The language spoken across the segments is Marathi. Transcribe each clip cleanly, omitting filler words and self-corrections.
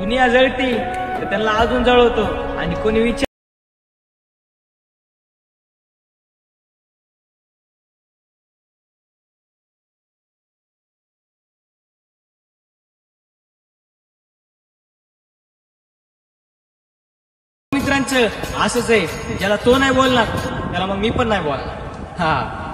दुनिया जळती तर त्यांना अजून जळवतो आणि कोणी विचार मित्रांचं असंच आहे, ज्याला तो नाही बोलणार त्याला मग मी पण नाही बोलणार. हा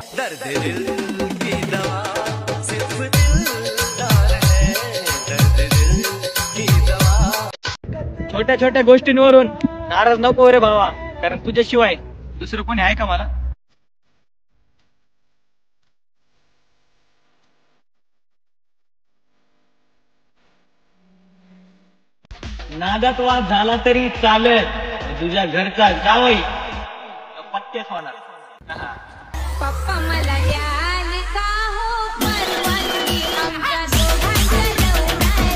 छोट्या छोट्या गोष्टींवरून नाराज नको रे भावा, कारण तुझ्याशिवाय दुसरं कोणी आहे का मला. नादात वाद झाला तरी चालत, तुझ्या घरचा जावई पक्केच होणार. पप्पा मला द्याल का हो परवानगी आमच्या दोघांच्या लग्नाची.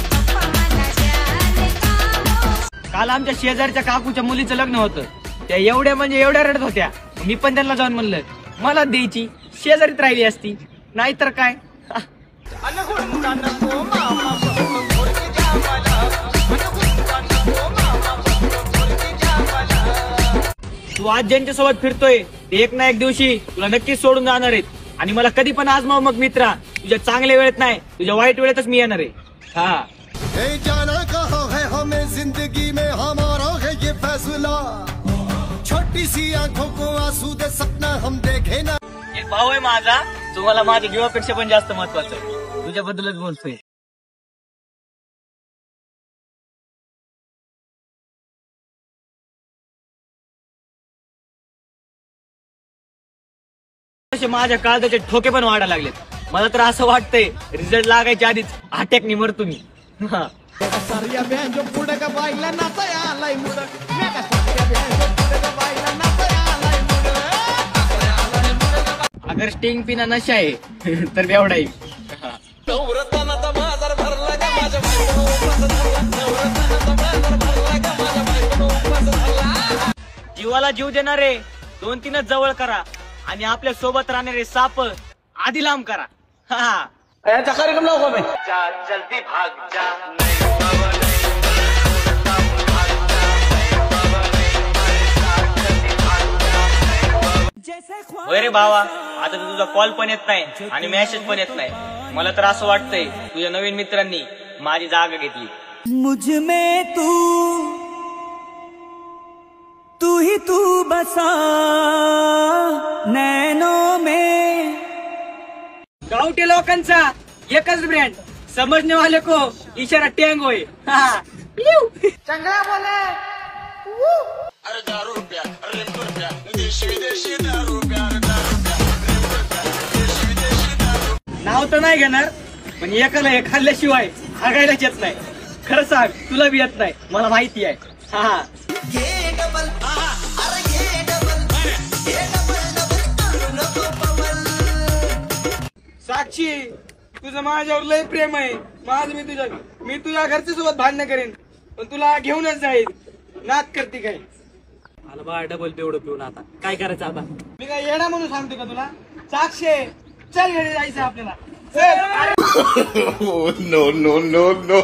पप्पा मला द्याल का हो. काल आमच्या शेजारच्या काकूच्या मुलीचं लग्न होतं. त्या एवढ्या म्हणजे एवढ्या रडत होत्या. मी पण त्यांना जाऊन म्हणलं मला द्यायची, शेजारीत राहिली असती, नाहीतर काय. तू आज ज्यांच्यासोबत फिरतोय ते एक ना एक दिवशी तुला नक्कीच सोडून जाणार आहेत. आणि मला कधी पण आजमाव मग मित्रा, तुझ्या चांगल्या वेळेत नाही, तुझ्या वाईट वेळेतच मी येणार आहे. हा जाना कहाँ है हमें जिंदगी में हमारा है ये फैसला. छोटी सी आंखों को आंसू दे सपना हम देखे ना. एक भाऊ आहे माझा, जो मला माझ्या जीवापेक्षा पण जास्त महत्वाचा आहे. तुझ्याबद्दलच बोलतोय. माझ्या काळजाचे ठोके पण वाढायला लागलेत. मला तर असं वाटतंय रिझल्ट लागायच्या आधीच अटॅकनी मरतो मी. अगर स्टिंग पिना नशा आहे तर बेवडा आहे. जीवाला जीव देणारे 2-3 जवळ करा आणि आपल्या सोबत राहणारे साप आधी लांब करा. याचा कार्यक्रम लावू मी. जल्दी भाग जा. होय रे भावा, आता तुझा कॉल पण येत नाही आणि मेसेज पण येत नाही. मला तर असं वाटतंय तुझ्या नवीन मित्रांनी माझी जागा घेतली. मुझ में तू ही तू बसा नैनों में. गावठी लोकांचा एकच ब्रँड, समजने वाले को इशारा टँग होय. चांगला बोले. अरे दारू प्या, अरे प्या, देशी विदेशी दारू प्या, दारू प्या, देशी विदेशी दारू. नाव तर नाही घेणार, पण एकाला हे खाल्ल्याशिवाय हागायलाच येत नाही. खरं सांग, तुला बी येत नाही, मला माहिती आहे. हा साक्षी, तुझं माझ्यावर लय प्रेम आहे. मी तुझ्या घरच्या सोबत भांडण करेन, पण तुला घेऊनच जाईल. नाक करते काय? आला बा डबल तेवढं पिऊन. आता काय करायचं? आता मी काय येणा म्हणून सांगतो का तुला? साक्षी, चल घरी जायचं आपल्याला. No, no, no, no.